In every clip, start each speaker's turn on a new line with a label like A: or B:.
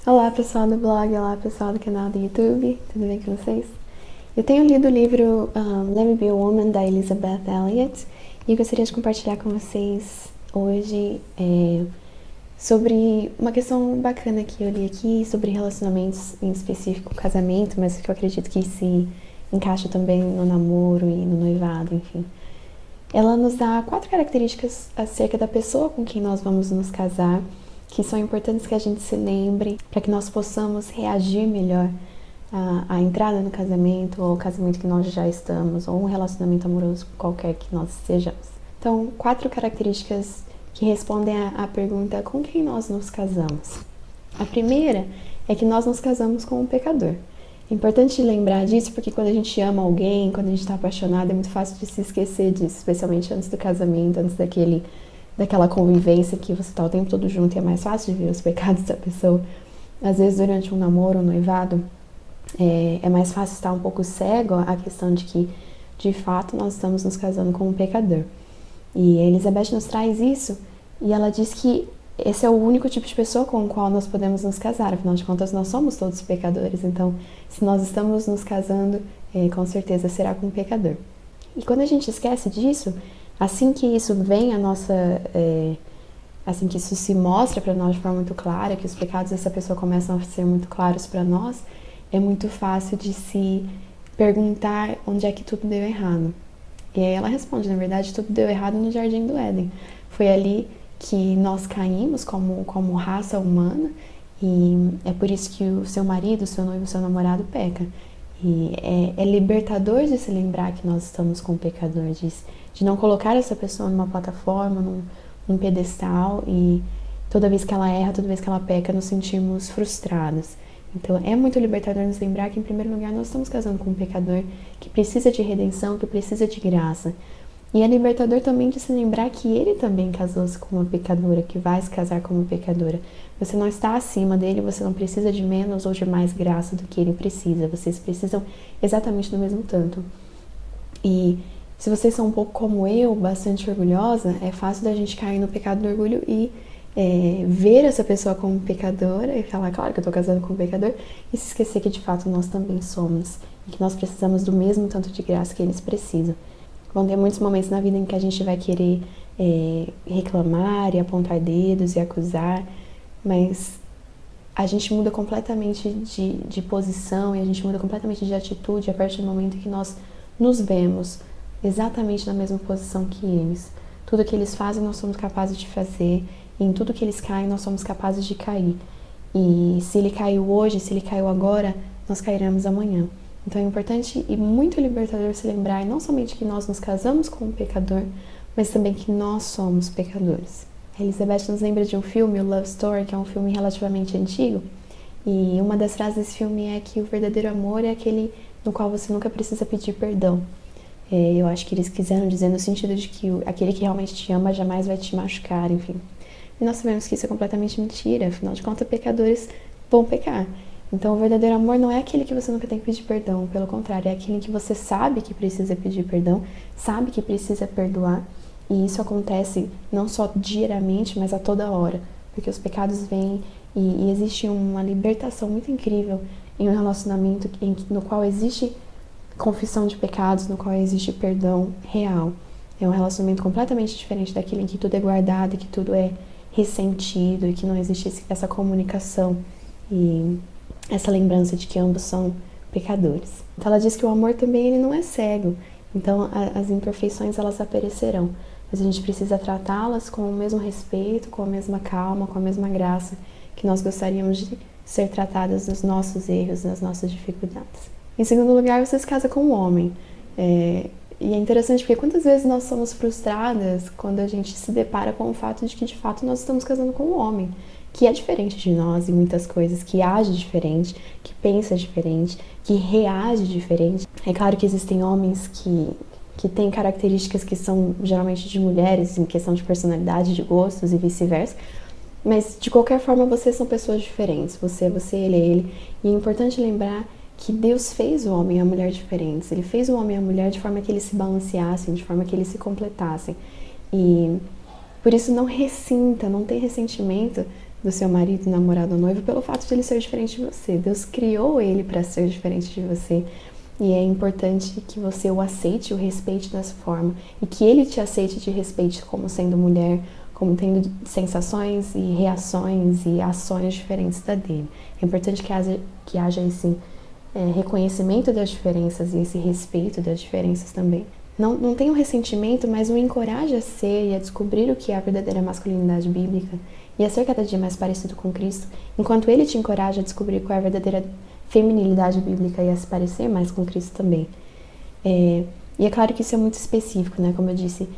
A: Olá pessoal do blog, olá pessoal do canal do YouTube, tudo bem com vocês? Eu tenho lido o livro Let Me Be a Woman, da Elizabeth Elliot, e eu gostaria de compartilhar com vocês hoje sobre uma questão bacana que eu li aqui, sobre relacionamentos, em específico casamento, mas que eu acredito que se encaixa também no namoro e no noivado, enfim. Ela nos dá 4 características acerca da pessoa com quem nós vamos nos casar, que são importantes que a gente se lembre para que nós possamos reagir melhor à entrada no casamento, ou ao casamento que nós já estamos, ou um relacionamento amoroso qualquer que nós sejamos. Então, 4 características que respondem à pergunta com quem nós nos casamos. A primeira é que nós nos casamos com um pecador. É importante lembrar disso porque quando a gente ama alguém, quando a gente está apaixonado, é muito fácil de se esquecer disso, especialmente antes do casamento, antes daquela convivência que você está o tempo todo junto e é mais fácil de ver os pecados da pessoa. Às vezes, durante um namoro, um noivado, é mais fácil estar um pouco cego à questão de que, de fato, nós estamos nos casando com um pecador. E a Elizabeth nos traz isso e ela diz que esse é o único tipo de pessoa com o qual nós podemos nos casar. Afinal de contas, nós somos todos pecadores. Então, se nós estamos nos casando, com certeza será com um pecador. E quando a gente esquece disso, assim que isso vem assim que isso se mostra para nós de forma muito clara, que os pecados dessa pessoa começam a ser muito claros para nós, é muito fácil de se perguntar onde é que tudo deu errado. E aí ela responde, na verdade, tudo deu errado no Jardim do Éden. Foi ali que nós caímos como raça humana, e é por isso que o seu marido, o seu noivo, o seu namorado peca. E é libertador de se lembrar que nós estamos com o pecador, de não colocar essa pessoa numa plataforma, num pedestal, e toda vez que ela erra, toda vez que ela peca, nos sentimos frustrados. Então é muito libertador nos lembrar que, em primeiro lugar, nós estamos casando com um pecador que precisa de redenção, que precisa de graça. E é libertador também de se lembrar que ele também casou-se com uma pecadora, que vai se casar com uma pecadora. Você não está acima dele, você não precisa de menos ou de mais graça do que ele precisa. Vocês precisam exatamente do mesmo tanto. E se vocês são um pouco como eu, bastante orgulhosa, é fácil da gente cair no pecado do orgulho e ver essa pessoa como pecadora e falar, claro que eu tô casando com um pecador, e se esquecer que de fato nós também somos, e que nós precisamos do mesmo tanto de graça que eles precisam. Vão ter muitos momentos na vida em que a gente vai querer reclamar e apontar dedos e acusar, mas a gente muda completamente de posição e a gente muda completamente de atitude a partir do momento em que nós nos vemos exatamente na mesma posição que eles. Tudo que eles fazem, nós somos capazes de fazer, e em tudo que eles caem, nós somos capazes de cair. E se ele caiu hoje, se ele caiu agora, nós cairemos amanhã. Então é importante e muito libertador se lembrar não somente que nós nos casamos com um pecador, mas também que nós somos pecadores. A Elizabeth nos lembra de um filme, o Love Story, que é um filme relativamente antigo, e uma das frases desse filme é que o verdadeiro amor é aquele no qual você nunca precisa pedir perdão. Eu acho que eles quiseram dizer no sentido de que aquele que realmente te ama jamais vai te machucar, enfim. E nós sabemos que isso é completamente mentira, afinal de contas, pecadores vão pecar. Então, o verdadeiro amor não é aquele que você nunca tem que pedir perdão, pelo contrário, é aquele que você sabe que precisa pedir perdão, sabe que precisa perdoar, e isso acontece não só diariamente, mas a toda hora, porque os pecados vêm e existe uma libertação muito incrível em um relacionamento no qual existe confissão de pecados, no qual existe perdão real. É um relacionamento completamente diferente daquele em que tudo é guardado, que tudo é ressentido e que não existe essa comunicação e essa lembrança de que ambos são pecadores. Então ela diz que o amor também ele não é cego, então as imperfeições elas aparecerão, mas a gente precisa tratá-las com o mesmo respeito, com a mesma calma, com a mesma graça que nós gostaríamos de ser tratadas nos nossos erros, nas nossas dificuldades. Em segundo lugar, você se casa com um homem. E é interessante porque quantas vezes nós somos frustradas quando a gente se depara com o fato de que de fato nós estamos casando com um homem que é diferente de nós em muitas coisas, que age diferente, que pensa diferente, que reage diferente. É claro que existem homens que têm características que são geralmente de mulheres em questão de personalidade, de gostos e vice-versa, mas de qualquer forma vocês são pessoas diferentes, você é você, ele é ele, e é importante lembrar que Deus fez o homem e a mulher diferentes. Ele fez o homem e a mulher de forma que eles se balanceassem, de forma que eles se completassem. E por isso não ressinta, não tem ressentimento do seu marido, namorado ou noivo pelo fato de ele ser diferente de você. Deus criou ele para ser diferente de você. E é importante que você o aceite, o respeite dessa forma. E que ele te aceite e te respeite como sendo mulher, como tendo sensações e reações e ações diferentes da dele. É importante que haja esse reconhecimento das diferenças e esse respeito das diferenças também. Não tenha um ressentimento, mas o encoraje a ser e a descobrir o que é a verdadeira masculinidade bíblica e a ser cada dia mais parecido com Cristo, enquanto ele te encoraja a descobrir qual é a verdadeira feminilidade bíblica e a se parecer mais com Cristo também. E é claro que isso é muito específico, né? Como eu disse,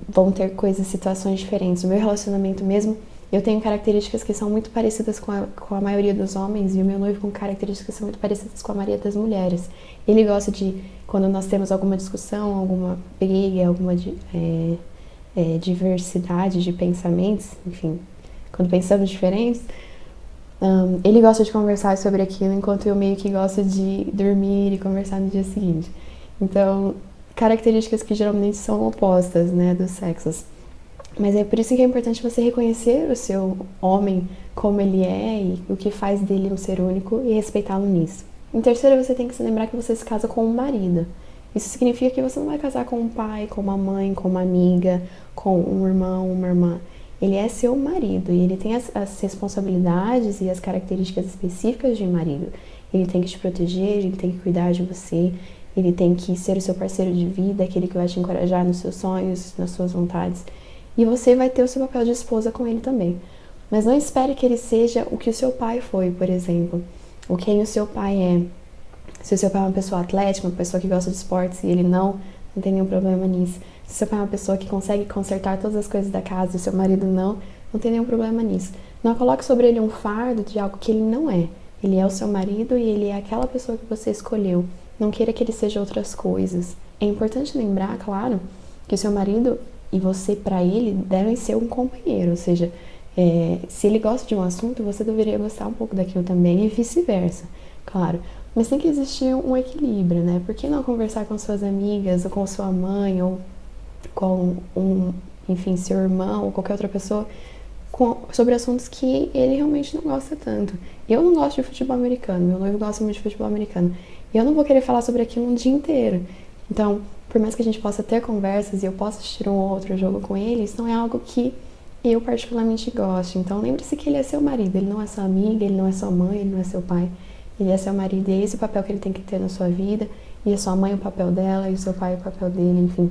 A: vão ter situações diferentes. O meu relacionamento mesmo, eu tenho características que são muito parecidas com a maioria dos homens e o meu noivo com características que são muito parecidas com a maioria das mulheres. Ele gosta de, quando nós temos alguma discussão, alguma briga, alguma diversidade de pensamentos, enfim, quando pensamos diferentes, ele gosta de conversar sobre aquilo, enquanto eu meio que gosto de dormir e conversar no dia seguinte. Então, características que geralmente são opostas, né, dos sexos. Mas é por isso que é importante você reconhecer o seu homem como ele é e o que faz dele um ser único e respeitá-lo nisso. Em terceiro, você tem que se lembrar que você se casa com um marido. Isso significa que você não vai casar com um pai, com uma mãe, com uma amiga, com um irmão, uma irmã. Ele é seu marido e ele tem as responsabilidades e as características específicas de marido. Ele tem que te proteger, ele tem que cuidar de você, ele tem que ser o seu parceiro de vida, aquele que vai te encorajar nos seus sonhos, nas suas vontades. E você vai ter o seu papel de esposa com ele também. Mas não espere que ele seja o que o seu pai foi, por exemplo. Ou quem o seu pai é. Se o seu pai é uma pessoa atlética, uma pessoa que gosta de esportes e ele não tem nenhum problema nisso. Se o seu pai é uma pessoa que consegue consertar todas as coisas da casa e o seu marido não tem nenhum problema nisso. Não coloque sobre ele um fardo de algo que ele não é. Ele é o seu marido e ele é aquela pessoa que você escolheu. Não queira que ele seja outras coisas. É importante lembrar, claro, que o seu marido e você, para ele, devem ser um companheiro. Ou seja, se ele gosta de um assunto, você deveria gostar um pouco daquilo também e vice-versa, claro. Mas tem que existir um equilíbrio, né? Por que não conversar com suas amigas, ou com sua mãe, ou com enfim, seu irmão, ou qualquer outra pessoa, sobre assuntos que ele realmente não gosta tanto. Eu não gosto de futebol americano, meu noivo gosta muito de futebol americano. E eu não vou querer falar sobre aquilo um dia inteiro. Então, por mais que a gente possa ter conversas e eu possa assistir um ou outro jogo com ele, isso não é algo que eu particularmente gosto. Então, lembre-se que ele é seu marido, ele não é sua amiga, ele não é sua mãe, ele não é seu pai. Ele é seu marido e é esse o papel que ele tem que ter na sua vida. E a sua mãe o papel dela e o seu pai o papel dele, enfim.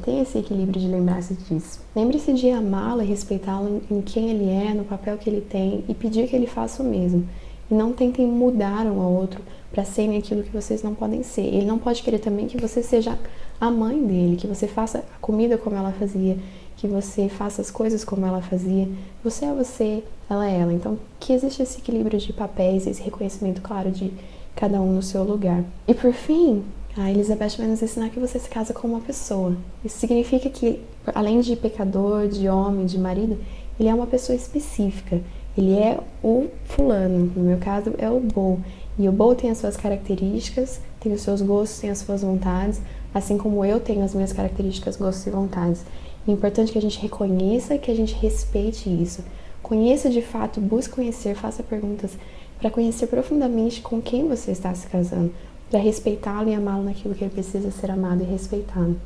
A: Tem esse equilíbrio de lembrar-se disso. Lembre-se de amá-lo e respeitá-lo em quem ele é, no papel que ele tem e pedir que ele faça o mesmo. E não tentem mudar um ao outro para serem aquilo que vocês não podem ser. Ele não pode querer também que você seja a mãe dele, que você faça a comida como ela fazia, que você faça as coisas como ela fazia. Você é você, ela é ela. Então, que existe esse equilíbrio de papéis, esse reconhecimento claro de cada um no seu lugar. E por fim, a Elizabeth vai nos ensinar que você se casa com uma pessoa. Isso significa que, além de pecador, de homem, de marido, ele é uma pessoa específica. Ele é o fulano, no meu caso é o Bo. E o Bo tem as suas características, tem os seus gostos, tem as suas vontades, assim como eu tenho as minhas características, gostos e vontades. É importante que a gente reconheça e que a gente respeite isso. Conheça de fato, busque conhecer, faça perguntas para conhecer profundamente com quem você está se casando, para respeitá-lo e amá-lo naquilo que ele precisa ser amado e respeitado.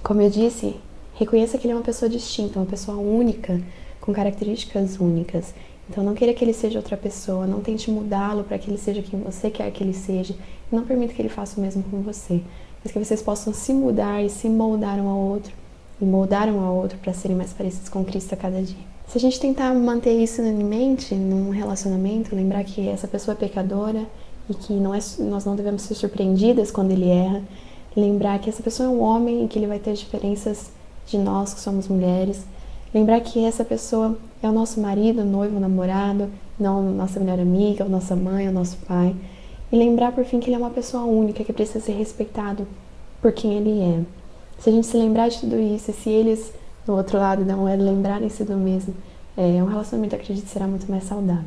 A: Como eu disse, reconheça que ele é uma pessoa distinta, uma pessoa única, com características únicas. Então não queira que ele seja outra pessoa, não tente mudá-lo para que ele seja quem você quer que ele seja, e não permita que ele faça o mesmo com você, mas que vocês possam se mudar e se moldar um ao outro, e moldar um ao outro para serem mais parecidos com Cristo a cada dia. Se a gente tentar manter isso em mente, num relacionamento, lembrar que essa pessoa é pecadora e que nós não devemos ser surpreendidas quando ele erra, lembrar que essa pessoa é um homem e que ele vai ter diferenças de nós que somos mulheres, lembrar que essa pessoa é o nosso marido, noivo, namorado, não nossa melhor amiga, ou nossa mãe, ou nosso pai. E lembrar, por fim, que ele é uma pessoa única, que precisa ser respeitado por quem ele é. Se a gente se lembrar de tudo isso, e se eles, do outro lado, não lembrarem-se do mesmo, um relacionamento, acredito, será muito mais saudável.